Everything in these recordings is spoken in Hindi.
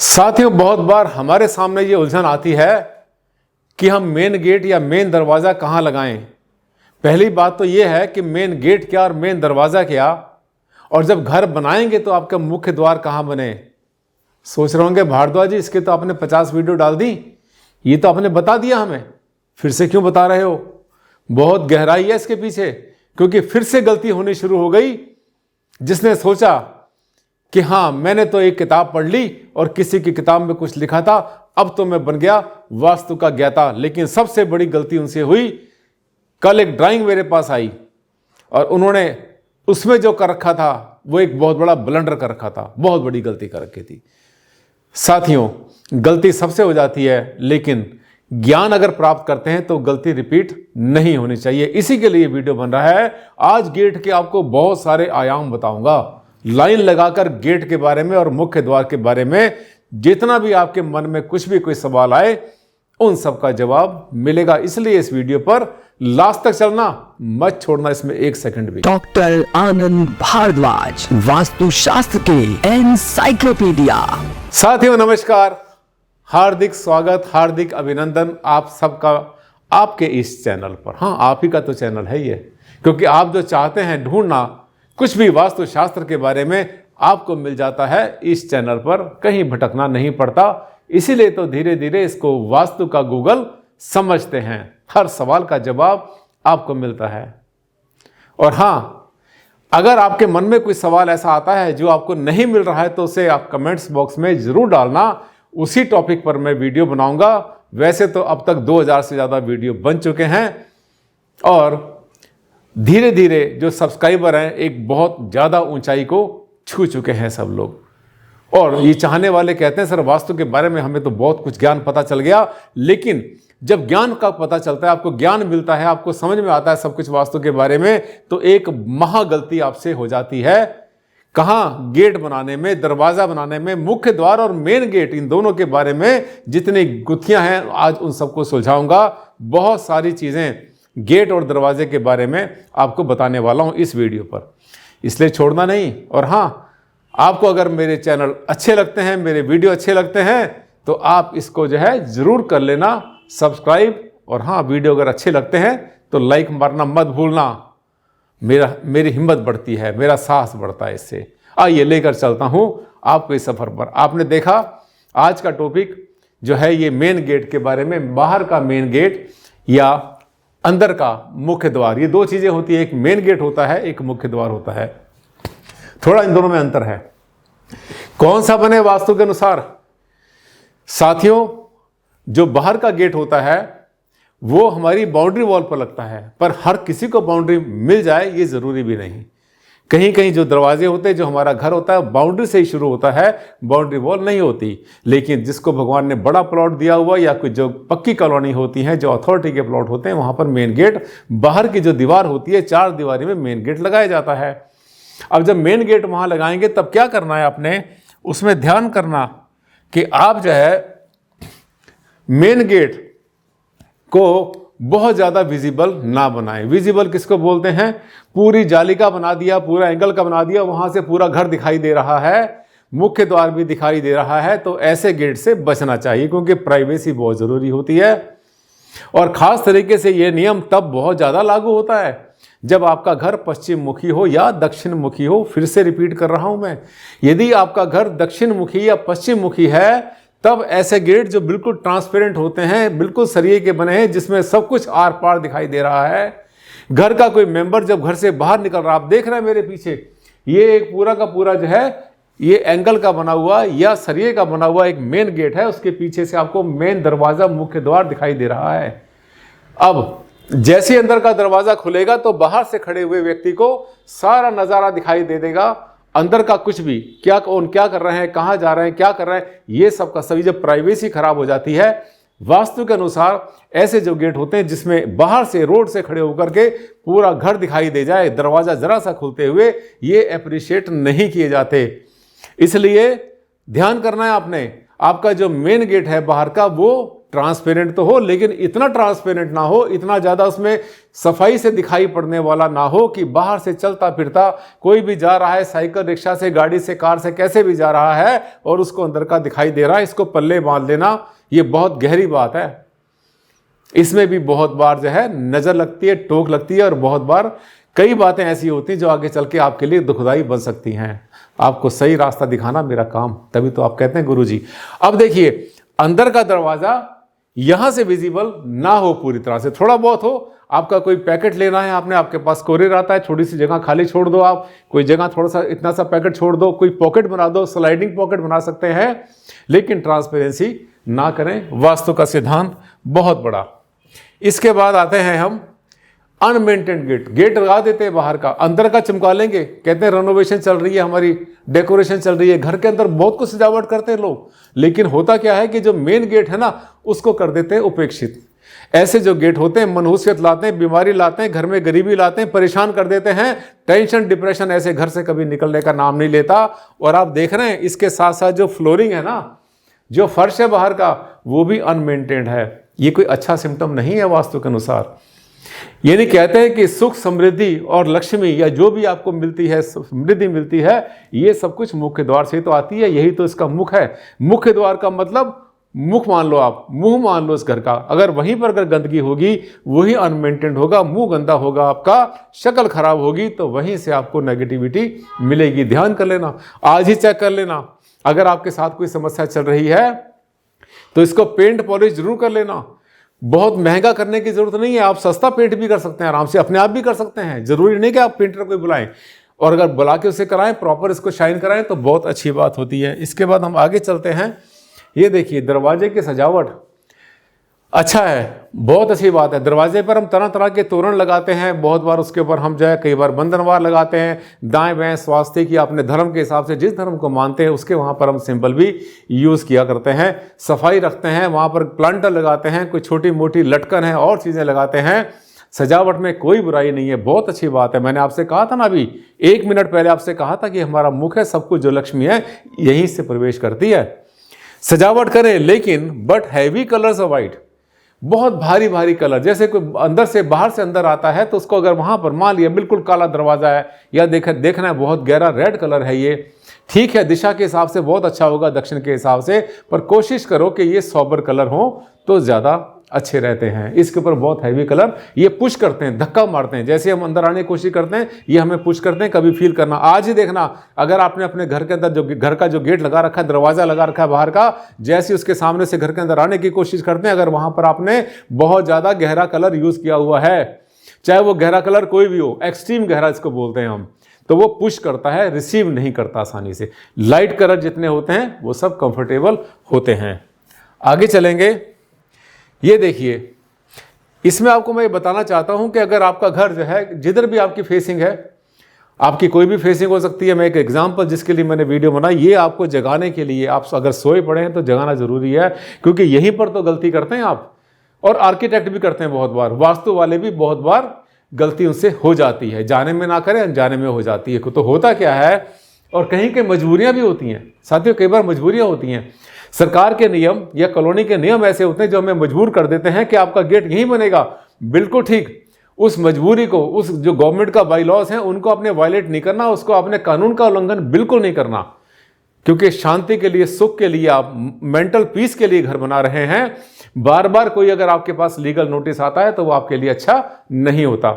साथियों, बहुत बार हमारे सामने ये उलझन आती है कि हम मेन गेट या मेन दरवाज़ा कहाँ लगाएं। पहली बात तो ये है कि मेन गेट क्या और मेन दरवाज़ा क्या, और जब घर बनाएंगे तो आपका मुख्य द्वार कहाँ बने। सोच रहे होंगे भारद्वाज जी, इसके तो आपने 50 वीडियो डाल दी, ये तो आपने बता दिया हमें, फिर से क्यों बता रहे हो। बहुत गहराई है इसके पीछे, क्योंकि फिर से गलती होनी शुरू हो गई। जिसने सोचा कि हाँ, मैंने तो एक किताब पढ़ ली और किसी की किताब में कुछ लिखा था, अब तो मैं बन गया वास्तु का ज्ञाता। लेकिन सबसे बड़ी गलती उनसे हुई। कल एक ड्राइंग मेरे पास आई और उन्होंने उसमें जो कर रखा था वो एक बहुत बड़ा ब्लंडर कर रखा था, बहुत बड़ी गलती कर रखी थी। साथियों, गलती सबसे हो जाती है, लेकिन ज्ञान अगर प्राप्त करते हैं तो गलती रिपीट नहीं होनी चाहिए। इसी के लिए वीडियो बन रहा है। आज गेट के आपको बहुत सारे आयाम बताऊंगा, लाइन लगाकर गेट के बारे में और मुख्य द्वार के बारे में। जितना भी आपके मन में कुछ भी कोई सवाल आए, उन सब का जवाब मिलेगा। इसलिए इस वीडियो पर लास्ट तक चलना, मत छोड़ना इसमें एक सेकंड भी। डॉक्टर आनंद भारद्वाज, वास्तुशास्त्र के एनसाइक्लोपीडिया। साथियों नमस्कार, हार्दिक स्वागत, हार्दिक अभिनंदन आप सबका आपके इस चैनल पर। हाँ, आप ही का तो चैनल है ये, क्योंकि आप जो चाहते हैं ढूंढना कुछ भी वास्तुशास्त्र के बारे में, आपको मिल जाता है इस चैनल पर, कहीं भटकना नहीं पड़ता। इसीलिए तो धीरे धीरे इसको वास्तु का गूगल समझते हैं, हर सवाल का जवाब आपको मिलता है। और हाँ, अगर आपके मन में कोई सवाल ऐसा आता है जो आपको नहीं मिल रहा है, तो उसे आप कमेंट्स बॉक्स में जरूर डालना, उसी टॉपिक पर मैं वीडियो बनाऊंगा। वैसे तो अब तक 2000 से ज़्यादा वीडियो बन चुके हैं और धीरे धीरे जो सब्सक्राइबर हैं एक बहुत ज़्यादा ऊंचाई को छू चुके हैं सब लोग। और ये चाहने वाले कहते हैं सर, वास्तु के बारे में हमें तो बहुत कुछ ज्ञान पता चल गया। लेकिन जब ज्ञान का पता चलता है, आपको ज्ञान मिलता है, आपको समझ में आता है सब कुछ वास्तु के बारे में, तो एक महागलती आपसे हो जाती है। कहाँ? गेट बनाने में, दरवाज़ा बनाने में, मुख्य द्वार और मेन गेट, इन दोनों के बारे में जितनी गुत्थियां हैं आज उन सबको सुलझाऊंगा। बहुत सारी चीज़ें गेट और दरवाजे के बारे में आपको बताने वाला हूं इस वीडियो पर, इसलिए छोड़ना नहीं। और हाँ, आपको अगर मेरे चैनल अच्छे लगते हैं, मेरे वीडियो अच्छे लगते हैं, तो आप इसको जो है ज़रूर कर लेना सब्सक्राइब। और हाँ, वीडियो अगर अच्छे लगते हैं तो लाइक मारना मत भूलना। मेरी हिम्मत बढ़ती है, मेरा साहस बढ़ता है इससे। आइए लेकर चलता हूँ आपको इस सफ़र पर। आपने देखा आज का टॉपिक जो है ये मेन गेट के बारे में। बाहर का मेन गेट या अंदर का मुख्य द्वार, ये दो चीज़ें होती है। एक मेन गेट होता है, एक मुख्य द्वार होता है। थोड़ा इन दोनों में अंतर है। कौन सा बने वास्तु के अनुसार? साथियों, जो बाहर का गेट होता है वो हमारी बाउंड्री वॉल पर लगता है, पर हर किसी को बाउंड्री मिल जाए ये ज़रूरी भी नहीं। कहीं कहीं जो दरवाजे होते हैं, जो हमारा घर होता है, बाउंड्री से ही शुरू होता है, बाउंड्री वॉल नहीं होती। लेकिन जिसको भगवान ने बड़ा प्लॉट दिया हुआ, या कुछ जो पक्की कॉलोनी होती हैं, जो अथॉरिटी के प्लॉट होते हैं, वहाँ पर मेन गेट, बाहर की जो दीवार होती है, 4 दीवारी में मेन गेट लगाया जाता है। अब जब मेन गेट वहाँ लगाएंगे तब क्या करना है आपने, उसमें ध्यान करना कि आप जो है मेन गेट को बहुत ज़्यादा विजिबल ना बनाएं। विजिबल किसको बोलते हैं? पूरी जाली का बना दिया, पूरा एंगल का बना दिया, वहाँ से पूरा घर दिखाई दे रहा है, मुख्य द्वार भी दिखाई दे रहा है, तो ऐसे गेट से बचना चाहिए, क्योंकि प्राइवेसी बहुत ज़रूरी होती है। और ख़ास तरीके से ये नियम तब बहुत ज़्यादा लागू होता है जब आपका घर पश्चिम मुखी हो या दक्षिण मुखी हो। फिर से रिपीट कर रहा हूँ मैं, यदि आपका घर दक्षिण मुखी या पश्चिम मुखी है, तब ऐसे गेट जो बिल्कुल ट्रांसपेरेंट होते हैं, बिल्कुल सरिये के बने हैं, जिसमें सब कुछ आर पार दिखाई दे रहा है। घर का कोई मेंबर जब घर से बाहर निकल रहा, आप देख रहे हैं मेरे पीछे, ये एक पूरा का पूरा जो है ये एंगल का बना हुआ या सरिये का बना हुआ एक मेन गेट है। उसके पीछे से आपको मेन दरवाज़ा, मुख्य द्वार दिखाई दे रहा है। अब जैसे अंदर का दरवाज़ा खुलेगा तो बाहर से खड़े हुए व्यक्ति को सारा नज़ारा दिखाई दे देगा। अंदर का कुछ भी, क्या कौन क्या कर रहे हैं, कहाँ जा रहे हैं, क्या कर रहे हैं, ये सब का सभी। जब प्राइवेसी खराब हो जाती है, वास्तु के अनुसार ऐसे जो गेट होते हैं जिसमें बाहर से रोड से खड़े होकर के पूरा घर दिखाई दे जाए, दरवाज़ा जरा सा खुलते हुए, ये अप्रिशिएट नहीं किए जाते। इसलिए ध्यान करना है आपने, आपका जो मेन गेट है बाहर का, वो ट्रांसपेरेंट तो हो, लेकिन इतना ट्रांसपेरेंट ना हो, इतना ज़्यादा उसमें सफाई से दिखाई पड़ने वाला ना हो कि बाहर से चलता फिरता कोई भी जा रहा है, साइकिल, रिक्शा से, गाड़ी से, कार से, कैसे भी जा रहा है और उसको अंदर का दिखाई दे रहा है, इसको पल्ले बांध देना, ये बहुत गहरी बात है। इसमें भी बहुत बार जो है नज़र लगती है, टोक लगती है, और बहुत बार कई बातें ऐसी होती हैं जो आगे चल के आपके लिए दुखदाई बन सकती हैं। आपको सही रास्ता दिखाना मेरा काम, तभी तो आप कहते हैं गुरुजी। अब देखिए, अंदर का दरवाज़ा यहाँ से विजिबल ना हो पूरी तरह से, थोड़ा बहुत हो। आपका कोई पैकेट लेना है आपने, आपके पास कोरियर आता है, थोड़ी सी जगह खाली छोड़ दो, आप कोई जगह थोड़ा सा इतना सा पैकेट छोड़ दो, कोई पॉकेट बना दो, स्लाइडिंग पॉकेट बना सकते हैं, लेकिन ट्रांसपेरेंसी ना करें। वास्तु का सिद्धांत बहुत बड़ा। इसके बाद आते हैं हम अनमेंटेन गेट। गेट लगा देते हैं बाहर का, अंदर का चमका लेंगे, कहते हैं रेनोवेशन चल रही है, हमारी डेकोरेशन चल रही है, घर के अंदर बहुत कुछ सजावट करते हैं लोग, लेकिन होता क्या है कि जो मेन गेट है ना, उसको कर देते हैं उपेक्षित। ऐसे जो गेट होते हैं मनहूसियत लाते हैं, बीमारी लाते हैं, घर में गरीबी लाते हैं, परेशान कर देते हैं, टेंशन, डिप्रेशन ऐसे घर से कभी निकलने का नाम नहीं लेता। और आप देख रहे हैं इसके साथ साथ जो फ्लोरिंग है ना, जो फर्श है बाहर का, वो भी अनमेंटेन्ड है। ये कोई अच्छा सिम्टम नहीं है वास्तु के अनुसार। ये नहीं कहते हैं कि सुख, समृद्धि और लक्ष्मी या जो भी आपको मिलती है, समृद्धि मिलती है, ये सब कुछ मुख्य द्वार से ही तो आती है, यही तो इसका मुख है। मुख्य द्वार का मतलब मुख मान लो, आप मुंह मान लो इस घर का। अगर वहीं पर अगर गंदगी होगी, वही अनमेंटेन्ड होगा, मुंह गंदा होगा आपका, शक्ल खराब होगी, तो वहीं से आपको नेगेटिविटी मिलेगी। ध्यान कर लेना, आज ही चेक कर लेना। अगर आपके साथ कोई समस्या चल रही है तो इसको पेंट पॉलिश जरूर कर लेना। बहुत महंगा करने की जरूरत नहीं है, आप सस्ता पेंट भी कर सकते हैं, आराम से अपने आप भी कर सकते हैं। जरूरी नहीं कि आप पेंटर को बुलाएं, और अगर बुला के उसे कराएं, प्रॉपर इसको शाइन कराएं, तो बहुत अच्छी बात होती है। इसके बाद हम आगे चलते हैं। ये देखिए, दरवाजे की सजावट अच्छा है, बहुत अच्छी बात है। दरवाजे पर हम तरह तरह के तोरण लगाते हैं, बहुत बार उसके ऊपर हम जो है कई बार बंधनवार लगाते हैं, दाएं बाएं स्वास्थ्य की अपने धर्म के हिसाब से, जिस धर्म को मानते हैं उसके वहाँ पर हम सिंबल भी यूज़ किया करते हैं। सफाई रखते हैं, वहाँ पर प्लांटर लगाते हैं, कोई छोटी मोटी लटकन है और चीज़ें लगाते हैं। सजावट में कोई बुराई नहीं है, बहुत अच्छी बात है। मैंने आपसे कहा था ना, अभी 1 मिनट पहले आपसे कहा था कि हमारा मुख है, सब कुछ जो लक्ष्मी है यहीं से प्रवेश करती है। सजावट करें, लेकिन बट हैवी कलर्स अवॉइड। बहुत भारी भारी कलर, जैसे कोई अंदर से बाहर से अंदर आता है तो उसको अगर वहां पर मान लिया बिल्कुल काला दरवाजा है, या देखना है बहुत गहरा रेड कलर है, ये ठीक है, दिशा के हिसाब से बहुत अच्छा होगा, दक्षिण के हिसाब से, पर कोशिश करो कि ये सोबर कलर हो तो ज़्यादा अच्छे रहते हैं। इसके ऊपर बहुत हैवी कलर ये पुश करते हैं, धक्का मारते हैं। जैसे हम अंदर आने की कोशिश करते हैं, ये हमें पुश करते हैं। कभी फील करना, आज ही देखना, अगर आपने अपने घर के अंदर जो घर का जो गेट लगा रखा है, दरवाजा लगा रखा है बाहर का, जैसे उसके सामने से घर के अंदर आने की कोशिश करते हैं, अगर वहां पर आपने बहुत ज़्यादा गहरा कलर यूज़ किया हुआ है, चाहे वो गहरा कलर कोई भी हो, एक्सट्रीम गहरा इसको बोलते हैं हम, तो वो पुश करता है, रिसीव नहीं करता आसानी से। लाइट कलर जितने होते हैं वो सब कंफर्टेबल होते हैं। आगे चलेंगे। ये देखिए, इसमें आपको मैं ये बताना चाहता हूं कि अगर आपका घर जो है, जिधर भी आपकी फेसिंग है, आपकी कोई भी फेसिंग हो सकती है। मैं एक एग्जांपल जिसके लिए मैंने वीडियो बनाई, ये आपको जगाने के लिए, आप अगर सोए पड़े हैं तो जगाना जरूरी है, क्योंकि यहीं पर तो गलती करते हैं आप, और आर्किटेक्ट भी करते हैं बहुत बार, वास्तु वाले भी बहुत बार गलती उनसे हो जाती है, जाने में ना करें, अनजाने में हो जाती है। तो होता क्या है, और कहीं के मजबूरियां भी होती हैं साथियों, कई बार मजबूरियां होती हैं। सरकार के नियम या कॉलोनी के नियम ऐसे होते हैं जो हमें मजबूर कर देते हैं कि आपका गेट यहीं बनेगा। बिल्कुल ठीक, उस मजबूरी को, उस जो गवर्नमेंट का बाई लॉज है उनको आपने वायलेट नहीं करना, उसको आपने कानून का उल्लंघन बिल्कुल नहीं करना, क्योंकि शांति के लिए, सुख के लिए, आप मेंटल पीस के लिए घर बना रहे हैं। बार बार कोई अगर आपके पास लीगल नोटिस आता है तो वो आपके लिए अच्छा नहीं होता।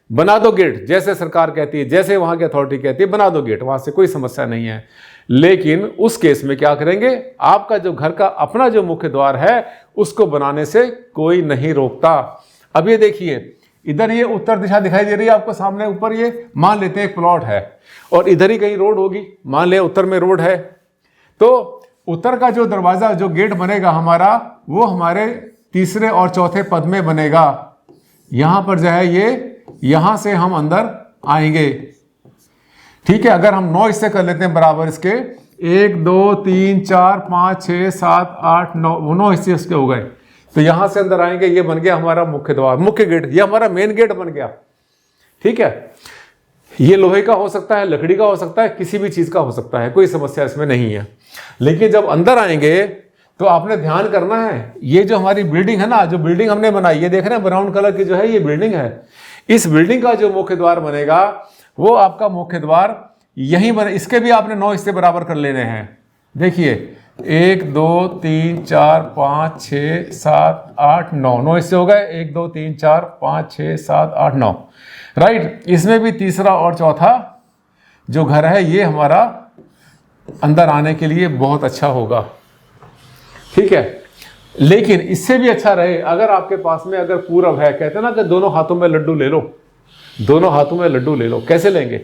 बना दो गेट, जैसे सरकार कहती है, जैसे वहां की अथॉरिटी कहती है, बना दो गेट, वहां से कोई समस्या नहीं है। लेकिन उस केस में क्या करेंगे, आपका जो घर का अपना जो मुख्य द्वार है उसको बनाने से कोई नहीं रोकता। अब ये देखिए, इधर ये उत्तर दिशा दिखाई दे रही है आपको सामने, ऊपर ये मान लेते हैं एक प्लॉट है, और इधर ही कहीं रोड होगी, मान ले उत्तर में रोड है, तो उत्तर का जो दरवाजा, जो गेट बनेगा हमारा, वो हमारे तीसरे और चौथे पद में बनेगा। यहां पर जो है ये, यहां से हम अंदर आएंगे, ठीक है। अगर हम 9 हिस्से कर लेते हैं बराबर इसके, 1 2 3 4 5 6 7 8 9 हिस्से इसके हो गए, तो यहां से अंदर आएंगे, ये बन गया हमारा मुख्य द्वार, मुख्य गेट, ये हमारा मेन गेट बन गया, ठीक है। ये लोहे का हो सकता है, लकड़ी का हो सकता है, किसी भी चीज का हो सकता है, कोई समस्या इसमें नहीं है। लेकिन जब अंदर आएंगे तो आपने ध्यान करना है, ये जो हमारी बिल्डिंग है ना, जो बिल्डिंग हमने बनाई, ये देख रहे हैं ब्राउन कलर की जो है ये बिल्डिंग है। इस बिल्डिंग का जो मुख्य द्वार बनेगा वो आपका मुख्य द्वार यहीं बने। इसके भी आपने 9 हिस्से बराबर कर लेने हैं। देखिए 1 2 3 4 5 6 7 8 9, 9 हिस्से हो गए। 1 2 3 4 5 6 7 8 9, राइट। इसमें भी तीसरा और चौथा जो घर है ये हमारा अंदर आने के लिए बहुत अच्छा होगा, ठीक है। लेकिन इससे भी अच्छा रहे अगर आपके पास में अगर पूरब है, कहते हैं ना कि दोनों हाथों में लड्डू ले लो, दोनों हाथों में लड्डू ले लो। कैसे लेंगे?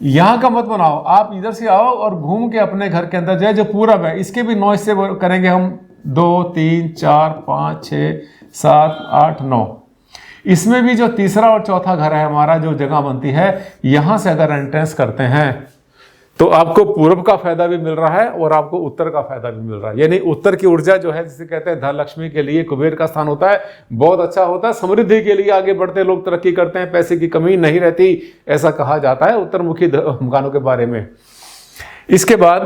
यहां का मत बनाओ, आप इधर से आओ और घूम के अपने घर के अंदर जाए, जो पूरब है इसके भी 9 हिस्से करेंगे हम। 2 3 4 5 6 7 8 9। इसमें भी जो तीसरा और चौथा घर है हमारा, जो जगह बनती है, यहां से अगर एंट्रेंस करते हैं तो आपको पूर्व का फायदा भी मिल रहा है और आपको उत्तर का फायदा भी मिल रहा है। यानी उत्तर की ऊर्जा जो है, जिसे कहते हैं धन लक्ष्मी के लिए कुबेर का स्थान होता है, बहुत अच्छा होता है। समृद्धि के लिए आगे बढ़ते लोग तरक्की करते हैं, पैसे की कमी नहीं रहती, ऐसा कहा जाता है उत्तरमुखी मकानों के बारे में। इसके बाद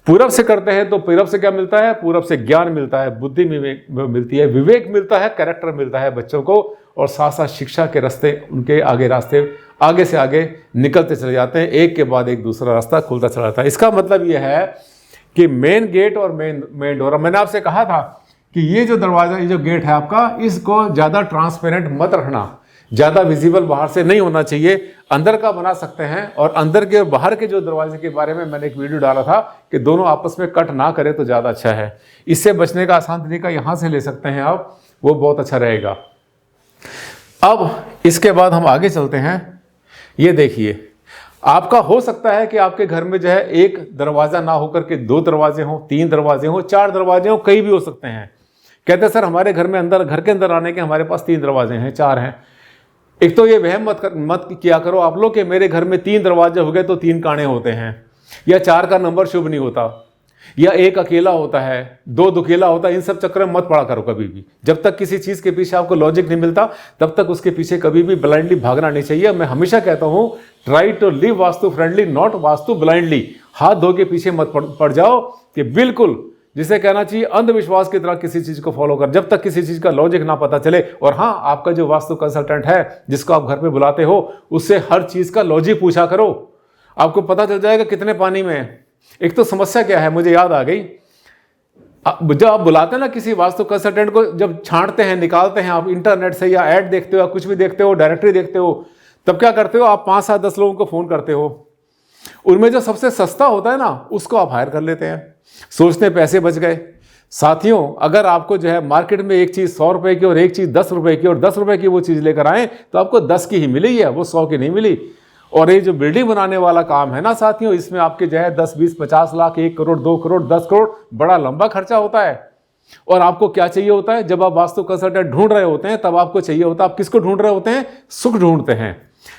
पूरब से करते हैं तो पूरब से क्या मिलता है? पूरब से ज्ञान मिलता है, बुद्धि मिलती है, विवेक मिलता है, कैरेक्टर मिलता है बच्चों को, और साथ साथ शिक्षा के रास्ते, उनके आगे रास्ते आगे से आगे निकलते चले जाते हैं, एक के बाद एक दूसरा रास्ता खुलता चला जाता है। इसका मतलब यह है कि मेन गेट और मेन डोर, मैंने आपसे कहा था कि ये जो दरवाजा, ये जो गेट है आपका, इसको ज़्यादा ट्रांसपेरेंट मत रखना, ज़्यादा विजिबल बाहर से नहीं होना चाहिए, अंदर का बना सकते हैं। और अंदर के और बाहर के जो दरवाजे के बारे में मैंने एक वीडियो डाला था कि दोनों आपस में कट ना करें तो ज़्यादा अच्छा है। इससे बचने का आसान तरीका यहाँ से ले सकते हैं आप, वो बहुत अच्छा रहेगा। अब इसके बाद हम आगे चलते हैं। ये देखिए, आपका हो सकता है कि आपके घर में जो है एक दरवाज़ा ना होकर के 2 दरवाजे हों, 3 दरवाजे हों, 4 दरवाजे हों, कई भी हो सकते हैं। कहते हैं सर हमारे घर में अंदर, घर के अंदर आने के हमारे पास 3 दरवाजे हैं, 4 हैं। एक तो ये वहम मत किया करो आप लोग कि मेरे घर में 3 दरवाजे हो गए तो 3 काने होते हैं, या 4 का नंबर शुभ नहीं होता, या 1 अकेला होता है, 2 दुकेला होता है। इन सब चक्कर में मत पड़ा करो कभी भी। जब तक किसी चीज़ के पीछे आपको लॉजिक नहीं मिलता तब तक उसके पीछे कभी भी ब्लाइंडली भागना नहीं चाहिए। मैं हमेशा कहता हूँ, try to live vastu friendly, not vastu blindly. हाथ धो के पीछे मत पड़ जाओ कि बिल्कुल, जिसे कहना चाहिए अंधविश्वास की तरह किसी चीज़ को फॉलो कर, जब तक किसी चीज़ का लॉजिक ना पता चले। और हाँ, आपका जो वास्तु कंसल्टेंट है जिसको आप घर पे बुलाते हो, उससे हर चीज़ का लॉजिक पूछा करो, आपको पता चल जाएगा कितने पानी में है। एक तो समस्या क्या है, मुझे याद आ गई, जब आप बुलाते हैं ना किसी वास्तु कंसल्टेंट को, जब छांटते हैं, निकालते हैं आप इंटरनेट से, या ऐड देखते हो, या कुछ भी देखते हो, डायरेक्टरी देखते हो, तब क्या करते हो आप? 5 7 10 लोगों को फ़ोन करते हो, उनमें जो सबसे सस्ता होता है ना, उसको आप हायर कर लेते हैं, सोचते हैं पैसे बच गए। साथियों, अगर आपको जो है मार्केट में एक चीज़ 100 रुपये की और एक चीज़ 10 रुपये की, और 10 रुपये की वो चीज़ लेकर आए तो आपको 10 की ही मिली है, वो 100 की नहीं मिली। और ये जो बिल्डिंग बनाने वाला काम है ना साथियों, इसमें आपके जो है 10 20 50 लाख, 1 करोड़, 2 करोड़, 10 करोड़, बड़ा लंबा खर्चा होता है। और आपको क्या चाहिए होता है? जब आप वास्तु कंसल्टेंट ढूंढ रहे होते हैं तब आपको चाहिए होता है, आप किसको ढूंढ रहे होते हैं? सुख ढूंढते हैं।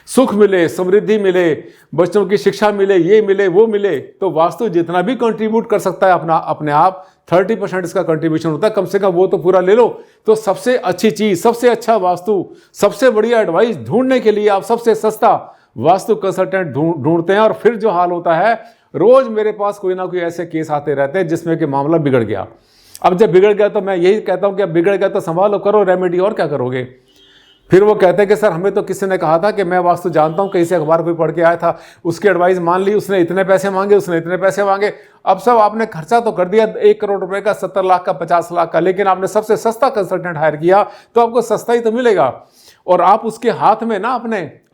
सुख मिले, समृद्धि मिले, बच्चों की शिक्षा मिले, ये मिले, वो मिले। तो वास्तु जितना भी कंट्रीब्यूट कर सकता है अपने आप, 30% इसका कंट्रीब्यूशन होता है, कम से कम वो तो पूरा ले लो। तो सबसे अच्छी चीज़, सबसे अच्छा वास्तु, सबसे बढ़िया एडवाइस ढूंढने के लिए आप सबसे सस्ता वास्तु कंसल्टेंट ढूंढते हैं। और फिर जो हाल होता है, रोज मेरे पास कोई ना कोई ऐसे केस आते रहते हैं जिसमें कि मामला बिगड़ गया। अब जब बिगड़ गया तो मैं यही कहता हूं कि अब बिगड़ गया तो संभालो, करो रेमेडी, और क्या करोगे। फिर वो कहते हैं कि सर हमें तो किसी ने कहा था कि मैं वास्तु जानता हूं, कहीं से अखबार कोई पढ़ के आया था, उसकी एडवाइस मान ली, उसने इतने पैसे मांगे, उसने इतने पैसे मांगे। अब सब आपने खर्चा तो कर दिया 1 करोड़ रुपए का, 70 लाख का, 50 लाख का, लेकिन आपने सबसे सस्ता कंसल्टेंट हायर किया तो आपको सस्ता ही तो मिलेगा। और आप उसके हाथ में ना,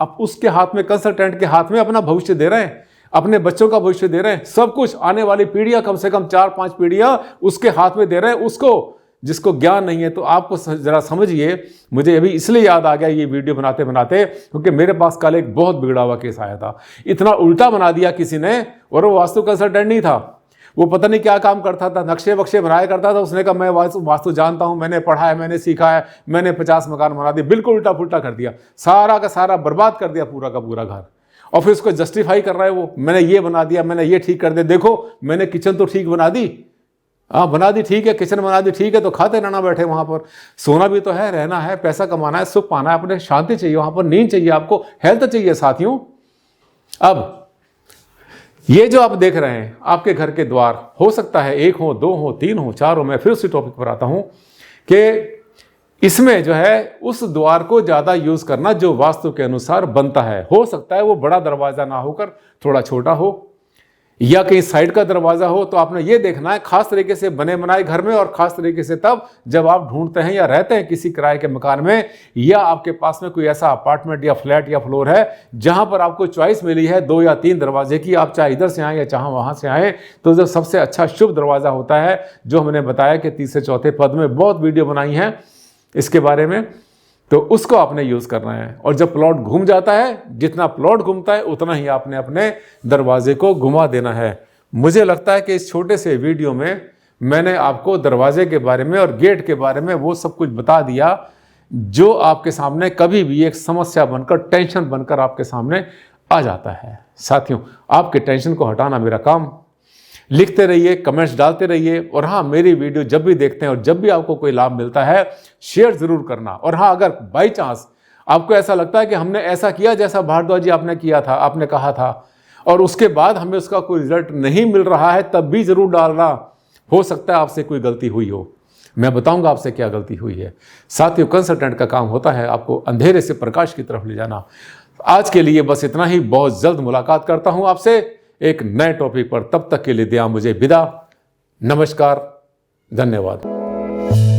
आप उसके हाथ में, कंसल्टेंट के हाथ में अपना भविष्य दे रहे हैं, अपने बच्चों का भविष्य दे रहे हैं, सब कुछ, आने वाली पीढ़ियां, कम से कम 4-5 पीढ़ियां उसके हाथ में दे रहे हैं, उसको जिसको ज्ञान नहीं है। तो आपको जरा समझिए, मुझे अभी इसलिए याद आ गया ये वीडियो बनाते बनाते, क्योंकि मेरे पास कल एक बहुत बिगड़ा हुआ केस आया था। इतना उल्टा बना दिया किसी ने, और वो वास्तु कंसल्टेंट नहीं था, वो पता नहीं क्या काम करता था, नक्शे वक्शे बनाया करता था। उसने कहा मैं वास्तु जानता हूं, मैंने पढ़ा है, मैंने सीखा है, मैंने 50 मकान बना दिए। बिल्कुल उल्टा पुल्टा कर दिया, सारा का सारा बर्बाद कर दिया, पूरा का पूरा घर। और फिर उसको जस्टिफाई कर रहा है वो, मैंने ये बना दिया, मैंने ये ठीक कर दिया, देखो मैंने किचन तो ठीक बना दी। हाँ बना दी, ठीक है, किचन बना दी, ठीक है, तो खाते रहना बैठे वहां पर। सोना भी तो है, रहना है, पैसा कमाना है, सुख पाना है, अपने शांति चाहिए वहां पर, नींद चाहिए आपको, हेल्थ चाहिए साथियों। अब ये जो आप देख रहे हैं आपके घर के द्वार, हो सकता है 1 हो, 2 हो, 3 हो, 4 हो, मैं फिर उसी टॉपिक पर आता हूं कि इसमें जो है उस द्वार को ज़्यादा यूज़ करना जो वास्तु के अनुसार बनता है। हो सकता है वो बड़ा दरवाज़ा ना होकर थोड़ा छोटा हो, या कहीं साइड का दरवाज़ा हो। तो आपने ये देखना है खास तरीके से बने बनाए घर में, और खास तरीके से तब जब आप ढूंढते हैं या रहते हैं किसी किराए के मकान में, या आपके पास में कोई ऐसा अपार्टमेंट या फ्लैट या फ्लोर है जहां पर आपको चॉइस मिली है 2 या 3 दरवाजे की, आप चाहे इधर से आए या चाहे वहां से आए, तो जो सबसे अच्छा शुभ दरवाज़ा होता है, जो हमने बताया कि 3 से 4 पद में बहुत वीडियो बनाई है इसके बारे में, तो उसको आपने यूज़ करना है। और जब प्लॉट घूम जाता है, जितना प्लॉट घूमता है उतना ही आपने अपने दरवाजे को घुमा देना है। मुझे लगता है कि इस छोटे से वीडियो में मैंने आपको दरवाजे के बारे में और गेट के बारे में वो सब कुछ बता दिया जो आपके सामने कभी भी एक समस्या बनकर, टेंशन बनकर आपके सामने आ जाता है। साथियों, आपके टेंशन को हटाना मेरा काम। लिखते रहिए, कमेंट्स डालते रहिए, और हाँ, मेरी वीडियो जब भी देखते हैं और जब भी आपको कोई लाभ मिलता है शेयर ज़रूर करना। और हाँ, अगर बाई चांस आपको ऐसा लगता है कि हमने ऐसा किया जैसा भारद्वाज जी आपने किया था, आपने कहा था, और उसके बाद हमें उसका कोई रिजल्ट नहीं मिल रहा है, तब भी ज़रूर डालना। हो सकता है आपसे कोई गलती हुई हो, मैं बताऊंगा आपसे क्या गलती हुई है। साथियों, कंसल्टेंट का काम होता है आपको अंधेरे से प्रकाश की तरफ ले जाना। आज के लिए बस इतना ही। बहुत जल्द मुलाकात करता हूं आपसे एक नए टॉपिक पर। तब तक के लिए दिया मुझे विदा। नमस्कार, धन्यवाद।